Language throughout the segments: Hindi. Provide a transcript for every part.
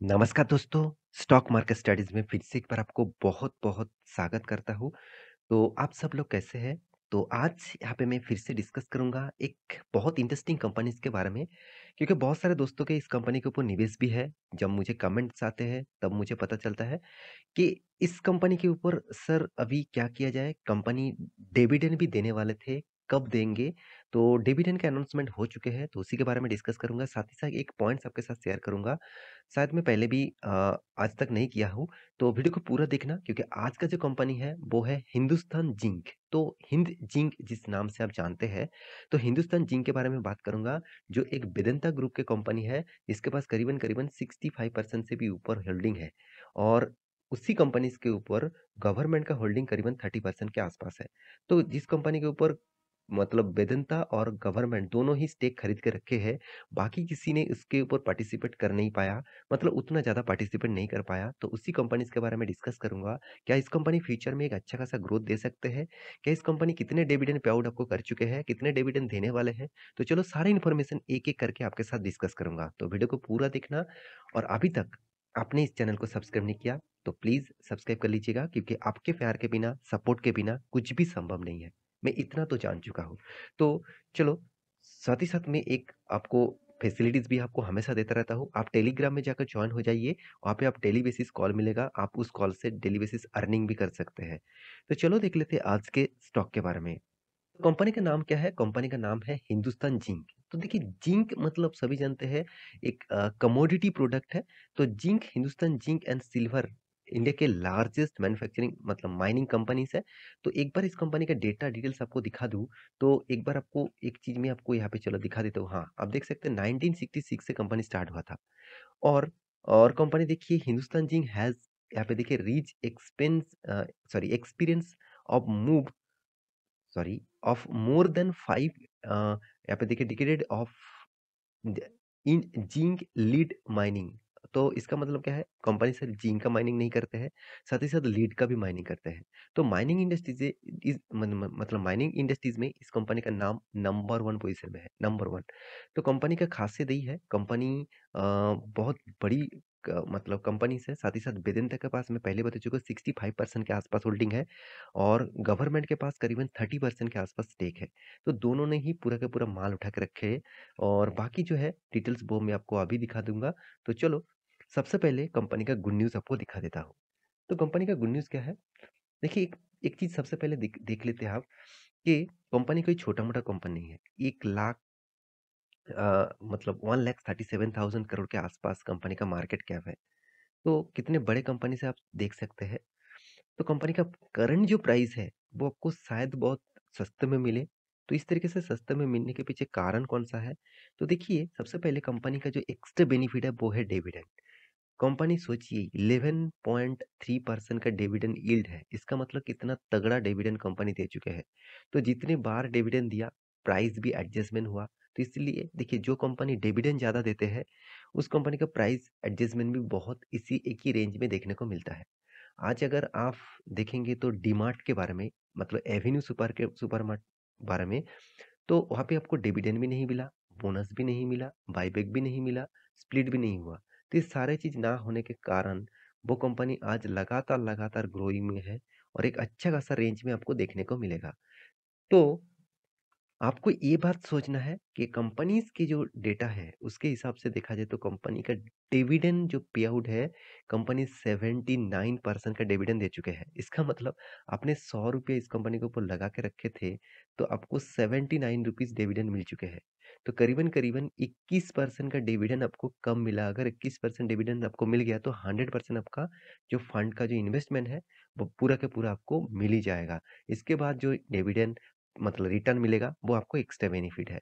नमस्कार दोस्तों, स्टॉक मार्केट स्टडीज़ में फिर से एक बार आपको बहुत-बहुत स्वागत करता हूँ। तो आप सब लोग कैसे हैं? तो आज यहाँ पे मैं फिर से डिस्कस करूँगा एक बहुत इंटरेस्टिंग कंपनीज़ के बारे में, क्योंकि बहुत सारे दोस्तों के इस कंपनी के ऊपर निवेश भी है। जब मुझे कमेंट्स आते हैं, तब मुझे पता चलता है कि इस कंपनी के ऊपर सर अभी क्या किया जाए? कंपनी डिविडेंड भी देने वाले थे, कब देंगे? तो डिविडेंड के अनाउंसमेंट हो चुके हैं, तो उसी के बारे में डिस्कस करूँगा। साथ ही साथ एक पॉइंट्स आपके साथ शेयर करूँगा। शायद मैं पहले भी आज तक नहीं किया हूँ, तो वीडियो को पूरा देखना क्योंकि आज का जो कंपनी है, वो है हिंदुस्तान जिंक। तो हिंद जिंक जिस नाम से आप जानते हैं, तो हिंदुस्तान जिंक के बारे में बात करूँगा, जो एक वेदांता ग्रुप की कंपनी है, जिसके पास करीबन-करीबन 65% से भी ऊपर होल्डिंग है और उसी कंपनीज़ के ऊपर गवर्नमेंट का होल्डिंग करीबन 30% के आसपास है। तो जिस कंपनी के ऊपर मतलब वेदांता और गवर्नमेंट दोनों ही स्टेक खरीद के रखे हैं, बाकी किसी ने इसके ऊपर पार्टिसिपेट कर नहीं पाया, मतलब उतना ज़्यादा पार्टिसिपेट नहीं कर पाया, तो उसी कंपनीज़ के बारे में डिस्कस करूँगा। क्या इस कंपनी फ्यूचर में एक अच्छा खासा ग्रोथ दे सकते हैं? क्या इस कंपनी कितने डिविडेंड पे आउट आपको कर चुके हैं? कितने डिविडेंड देने वाले हैं? तो चलो सारी इन्फॉर्मेशन एक-एक करके आपके साथ डिस्कस करूँगा। तो वीडियो को पूरा देखना और अभी तक आपने इस चैनल को सब्सक्राइब नहीं किया, तो प्लीज़ सब्सक्राइब कर लीजिएगा क्योंकि आपके प्यार के बिना, सपोर्ट के बिना कुछ भी संभव नहीं है। मैं इतना तो जान चुका हूँ। तो चलो, साथ ही साथ मैं एक आपको फैसिलिटीज़ भी आपको हमेशा देता रहता हूँ। आप टेलीग्राम में जाकर जॉइन हो जाइए, वहाँ पे आप डेली बेसिस कॉल मिलेगा, आप उस कॉल से डेली बेसिस अर्निंग भी कर सकते हैं। तो चलो देख लेते हैं आज के स्टॉक के बारे में। कंपनी का नाम क्या है? कंपनी का नाम है हिंदुस्तान जिंक। तो देखिए जिंक मतलब सभी जानते हैं एक कमोडिटी प्रोडक्ट है। तो zinc Hindustan zinc and silver India के लार्जेस्ट मैन्युफैक्चरिंग मतलब माइनिंग कंपनीज़ है। तो एक बार इस कंपनी का डेटा डिटेल्स आपको दिखा दूँ, तो एक बार आपको एक चीज़ मैं आपको यहाँ पे चलो दिखा देता हूँ। हाँ, आप देख सकते हैं 1966 से कंपनी स्टार्ट हुआ था और कंपनी देखिए हिंदुस्तान जिंक हैज़ यहाँ पे देखिए rich experience of move sorry of more than 5 यहाँ पे देखिए decades of the in zinc lead mining. तो इसका मतलब क्या है? कंपनी सिर्फ जिंक का माइनिंग नहीं करते हैं, साथ ही साथ लीड का भी माइनिंग करते हैं। तो माइनिंग इंडस्ट्रीज़ इस मतलब माइनिंग इंडस्ट्रीज़ में इस कंपनी का नाम नंबर 1 पोज़ीशन में है, नंबर 1। तो कंपनी का खासियत यही है, कंपनी बहुत बड़ी मतलब कंपनीज़ है, साथ ही साथ वेदांता के पास मैं पहले बता चुका 65% के आसपास होल्डिंग है और गवर्नमेंट के पास करीबन 30% के आसपास स्टेक है। तो दोनों ने ही पूरा का पूरा माल उठा के रखे हैं और बाकी जो है डिटेल्स वो मैं आपको अभी दिखा दूँगा। तो चलो, सबसे पहले कंपनी का गुड न्यूज़ आपको दिखा देता हूँ। तो कंपनी का गुड न्यूज़ क्या है? देखिए एक एक चीज़ सबसे पहले देख देख लेते हैं आप कि कंपनी कोई छोटा-मोटा कंपनी नहीं है। 1 लाख मतलब 1,37,000 करोड़ के आसपास कंपनी का मार्केट कैप है। तो कितने बड़े कंपनी से आप देख सकते हैं। तो कंपनी का करंट जो प्राइस है, वो आपको शायद बहुत सस्ते में मिले। तो इस तरीके से सस्ते में मिलने के पीछे कारण कौन-सा है? तो देखिए, सबसे पहले कंपनी का जो एक्स्ट्रा बेनिफिट है, वो है डिविडेंड। कंपनी सोचिए 11.3% का डिविडेंड यील्ड है। इसका मतलब कितना तगड़ा डिविडेंड कंपनी दे चुके हैं। तो जितनी बार डिविडेंड दिया, प्राइस भी एडजस्टमेंट हुआ। तो इसलिए देखिए जो कंपनी डिविडेंड ज़्यादा देते हैं, उस कंपनी का प्राइस एडजस्टमेंट भी बहुत इसी एक ही रेंज में देखने को मिलता है। आज अगर आप देखेंगे तो डीमार्ट के बारे में मतलब एवेन्यू सुपरमार्ट बारे में, तो वहाँ पे आपको डिविडेंड भी नहीं मिला, बोनस भी नहीं मिला, बायबैक भी नहीं मिला, स्प्लिट भी नहीं हुआ। तो ये सारे चीज़ ना होने के कारण वो कंपनी आज लगातार ग्रोइंग में है और एक अच्छा खासा रेंज में आपको देखने को मिलेगा। तो आपको ये बात सोचना है कि कंपनीज़ की जो डेटा है, उसके हिसाब से देखा जाए तो कंपनी का डिविडेंड जो पे आउट है, कंपनी 79% का डिविडेंड दे चुके हैं। इसका मतलब आपने ₹100 इस कंपनी के ऊपर लगा के रखे थे, तो आपको ₹79 डिविडेंड मिल चुके हैं। तो करीबन-करीबन 21% का डिविडेंड आपको कम मिला। अगर 21% डिविडेंड आपको मिल गया, तो 100% आपका जो फंड का जो इन्वेस्टमेंट है, वो पूरा का पूरा आपको मिल ही जाएगा। इसके बाद जो डिविडेंड मतलब रिटर्न मिलेगा वो आपको एक्स्ट्रा बेनिफिट है।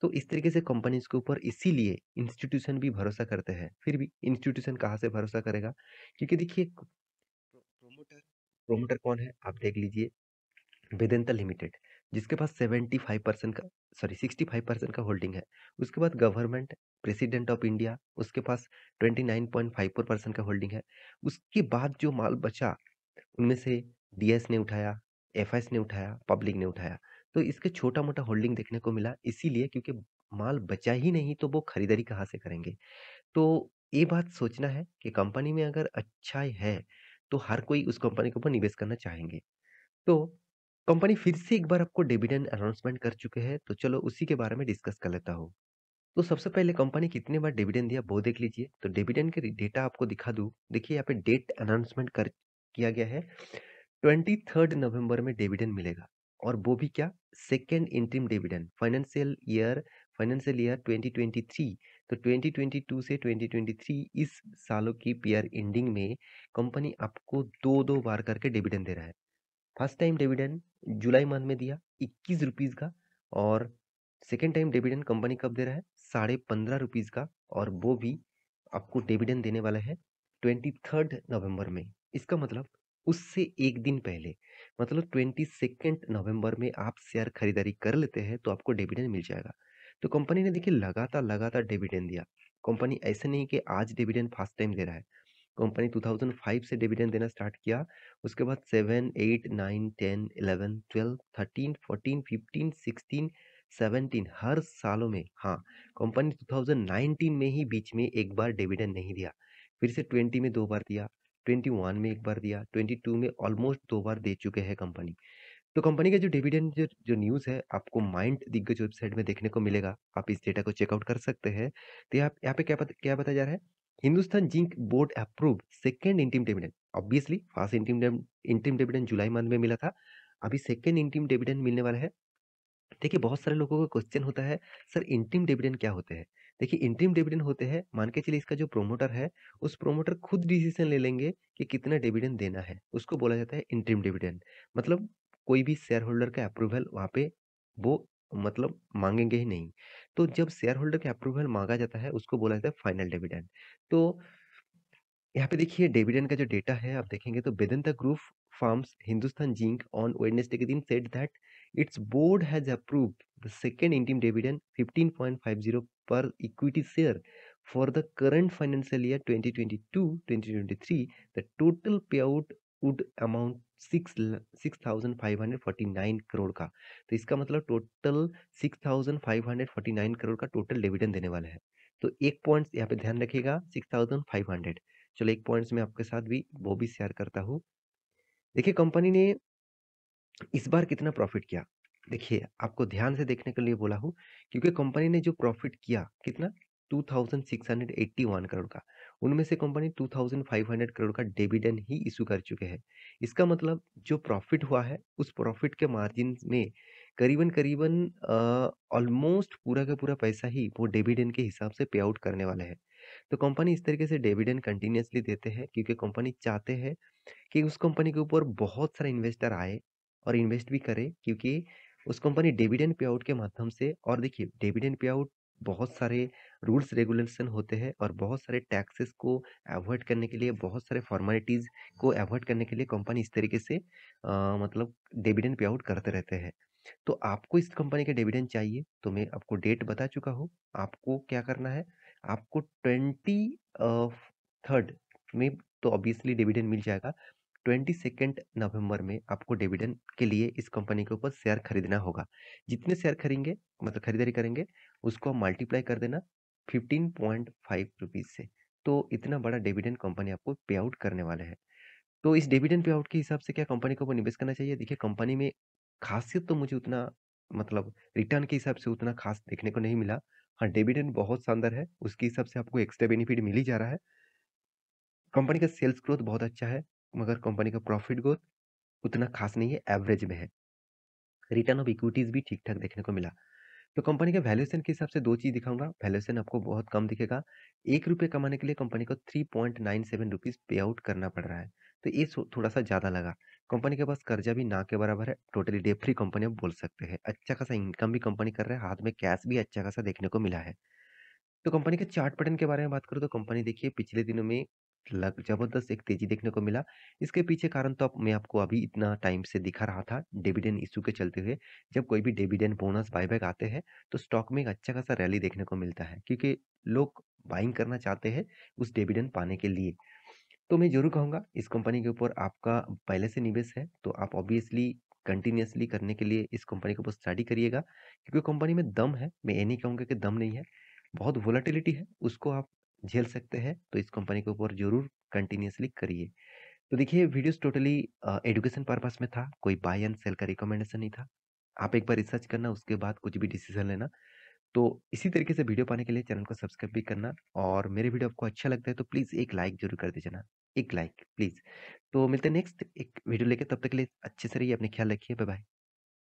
तो इस तरीके से कंपनीज़ के ऊपर इसीलिए इंस्टीट्यूशन भी भरोसा करते हैं। फिर भी इंस्टीट्यूशन कहाँ से भरोसा करेगा? क्योंकि देखिए प्रोमोटर प्रोमोटर कौन है? आप देख लीजिए वेदांता लिमिटेड जिसके पास 75% का सॉरी 65% का होल्डिंग है। उसके बाद गवर्नमेंट, प्रेसिडेंट ऑफ इंडिया उसके पास 29.54% का होल्डिंग है। उसके बाद जो माल बचा उनमें से डीएस ने उठाया, एफएस ने उठाया, पब्लिक ने उठाया। तो इसके छोटा-मोटा होल्डिंग देखने को मिला इसीलिए क्योंकि माल बचा ही नहीं तो वो खरीदारी कहाँ से करेंगे? तो ये बात सोचना है कि कंपनी में अगर अच्छाई है, तो हर कोई उस कंपनी के ऊपर निवेश करना चाहेंगे। तो कंपनी फिर से एक बार आपको डिविडेंड अनाउंसमेंट कर चुके हैं, तो चलो उसी के बारे में डिस्कस कर लेता हूँ। तो सबसे पहले कंपनी कितने बार डिविडेंड दिया वो देख लीजिए। तो डिविडेंड के डेटा आपको दिखा दूँ। देखिए यहाँ पे डेट अनाउंसमेंट कर किया गया है 23 नवंबर में डिविडेंड मिलेगा और वो भी क्या second interim dividend financial year 2023। तो 2022 से 2023 इस सालों की पीआर एंडिंग में कंपनी आपको दो दो बार करके डिविडेंड दे रहा है। फर्स्ट टाइम डिविडेंड जुलाई मंथ में दिया 21 रुपीज का और सेकेंड टाइम डिविडेंड कंपनी कब दे रहा है 15.5 रुपीज का और वो भी आपको डिविडेंड देने वाला है 23 नवंबर में। इसका मतलब उससे एक दिन पहले मतलब 22 नवंबर में आप शेयर खरीदारी कर लेते हैं तो आपको डिविडेंड मिल जाएगा। तो कंपनी ने देखिए लगातार लगातार डिविडेंड दिया। कंपनी ऐसे नहीं कि आज डिविडेंड फर्स्ट टाइम दे रहा है। कंपनी 2005 से डिविडेंड देना स्टार्ट किया। उसके बाद 7, 8, 9, 10, 11, 12, 13, 14, 15, 16, 17 हर सालों में हाँ, कंपनी 2019 में ही बीच में एक बार डिविडेंड नहीं दिया। फिर से 20 में 2 बार दिया, 21 में 1 बार दिया, 22 में ऑलमोस्ट 2 बार दे चुके हैं कंपनी। तो कंपनी का जो डिविडेंड जो जो न्यूज़ है आपको माइंड दिग्गज वेबसाइट में देखने को मिलेगा। आप इस डेटा को चेकआउट कर सकते हैं। तो यहाँ पे क्या बताया जा रहा है? Hindustan zinc board approved second interim dividend. Obviously first interim dividend जुलाई मंथ में मिला था। अभी सेकंड इंटीम डिविडेंड मिलने वाला है। देखिए बहुत सारे लोगों का क्वेश्चन होता है, सर इंटीम डिविडेंड क्या होते हैं? देखिए इंटीम डिविडेंड होते हैं, मान के चलिए इसका जो प्रोमोटर है, उस प्रोमोटर खुद डिसीजन ले लेंगे कि कितना डिविडेंड देना है। उसको बोला जाता है इंटीम डिविडेंड। मतलब कोई भी शेयर होल्डर का अप्रूवल वहाँ पे वो मतलब माँगेंगे ही नहीं। तो जब शेयर होल्डर का अप्रूवल माँगा जाता है, उसको बोला जाता है फाइनल डिविडेंड। तो यहाँ पे देखिए डिविडेंड का जो डेटा है आप देखेंगे तो Vedanta group farms Hindustan zinc on Wednesday के दिन said that it's board has approved the second interim dividend 15.50 पर equity share for the current financial year 2022-2023। The total payout would amount 6,549 crore का। तो इसका मतलब टोटल 6,549 करोड़ का टोटल डिविडेंड देने वाला है। तो एक पॉइंट यहाँ पे ध्यान रखिएगा 6,500। चलो एक पॉइंट्स मैं आपके साथ भी वो भी शेयर करता हूँ। देखिए कंपनी ने इस बार कितना प्रॉफिट किया? देखिए आपको ध्यान से देखने के लिए बोला हूँ क्योंकि कंपनी ने जो प्रॉफिट किया कितना 2681 करोड़ का। उनमें से कंपनी 2500 करोड़ का डिविडेंड ही इशू कर चुके हैं। इसका मतलब जो प्रॉफिट हुआ है उस प्रॉफिट के मार्जिन में करीबन ऑलमोस्ट पूरा का पूरा पैसा ही वो डिविडेंड के हिसाब से पे आउट करने वाले हैं। तो कंपनी इस तरीके से डिविडेंड कंटिन्यूअसली देते हैं क्योंकि कंपनी चाहते हैं कि उस कंपनी के ऊपर बहुत सारे इन्वेस्टर आए और इन्वेस्ट भी करे क्योंकि उस कंपनी डिविडेंड पे आउट के माध्यम से और देखिए डिविडेंड पे आउट बहुत सारे रूल्स रेगुलेशन होते हैं और बहुत सारे टैक्सेस को अवॉइड करने के लिए बहुत सारे फॉर्मेलिटीज को अवॉइड करने के लिए कंपनी इस तरीके से मतलब डिविडेंड पे आउट करते रहते हैं। तो आपको इस कंपनी का डिविडेंड चाहिए तो मैं आपको डेट बता चुका हूँ। आपको क्या करना है आपको 23 में तो ऑब्वियसली डिविडेंड मिल जाएगा। 22 नवंबर में आपको डिविडेंड के लिए इस कंपनी के ऊपर शेयर खरीदना होगा। जितने शेयर खरीदेंगे मतलब खरीदारी करेंगे उसको मल्टीप्लाई कर देना 15.5 रुपीज से। तो इतना बड़ा डिविडेंड कंपनी आपको पे आउट करने वाले हैं। तो इस डिविडेंड पे आउट के हिसाब से क्या कंपनी को वो निवेश करना चाहिए? देखिए कंपनी में खासियत तो मुझे उतना मतलब रिटर्न के हिसाब से उतना खास देखने को नहीं मिला। हाँ, डिविडेंड बहुत शानदार है, उसके हिसाब से आपको एक्स्ट्रा बेनिफिट मिल ही जा रहा है। कंपनी का सेल्स ग्रोथ बहुत अच्छा है, मगर कंपनी का प्रॉफिट ग्रोथ उतना खास नहीं है, एवरेज में है। रिटर्न ऑफ इक्विटीज़ भी ठीक-ठाक देखने को मिला। तो कंपनी के वैल्यूएशन के हिसाब से 2 चीज़ दिखाऊँगा, वैल्यूएशन आपको बहुत कम दिखेगा। ₹1 कमाने के लिए कंपनी को 3.97 रुपीज़ पे आउट करना पड़ रहा है, तो ये थोड़ा-सा ज़्यादा लगा। कंपनी के पास कर्जा भी ना के बराबर है, टोटली डेट फ्री कंपनी आप बोल सकते हैं। अच्छा खासा इनकम भी कंपनी कर रहा है, हाथ में कैश भी अच्छा खासा देखने को मिला है। तो कंपनी के चार्ट पैटर्न के बारे में बात करूँ तो कंपनी देखिए पिछले दिनों में लग जबरदस्त एक तेजी देखने को मिला। इसके पीछे कारण तो मैं आपको अभी इतना टाइम से दिखा रहा था, डिविडेंड इश्यू के चलते हुए। जब कोई भी डिविडेंड बोनस बायबैक आते हैं, तो स्टॉक में एक अच्छा खासा रैली देखने को मिलता है, क्योंकि लोग बाइंग करना चाहते हैं उस डिविडेंड पाने के लिए। तो मैं ज़रूर कहूँगा इस कंपनी के ऊपर आपका पहले से निवेश है, तो आप ऑब्वियसली कंटिन्यूअसली करने के लिए इस कंपनी के ऊपर स्टडी करिएगा, क्योंकि कंपनी में दम है। मैं ये नहीं कहूँगा कि दम नहीं है। बहुत वोलेटिलिटी है, उसको आप झेल सकते हैं, तो इस कंपनी के ऊपर ज़रूर कंटिन्यूअसली करिए। तो देखिए वीडियोज़ टोटली एजुकेशन पर्पस में था, कोई बाय एंड सेल का रिकमेंडेशन नहीं था। आप एक बार रिसर्च करना उसके बाद कुछ भी डिसीज़न लेना। तो इसी तरीके से वीडियो पाने के लिए चैनल को सब्सक्राइब भी करना और मेरे वीडियो आपको अच्छा लगता है तो प्लीज़ एक लाइक ज़रूर कर दीजिए ना, एक लाइक प्लीज़। तो मिलते हैं नेक्स्ट एक वीडियो लेके, तब तक के लिए अच्छे से रहिए, अपना ख्याल रखिए, बाय बाय।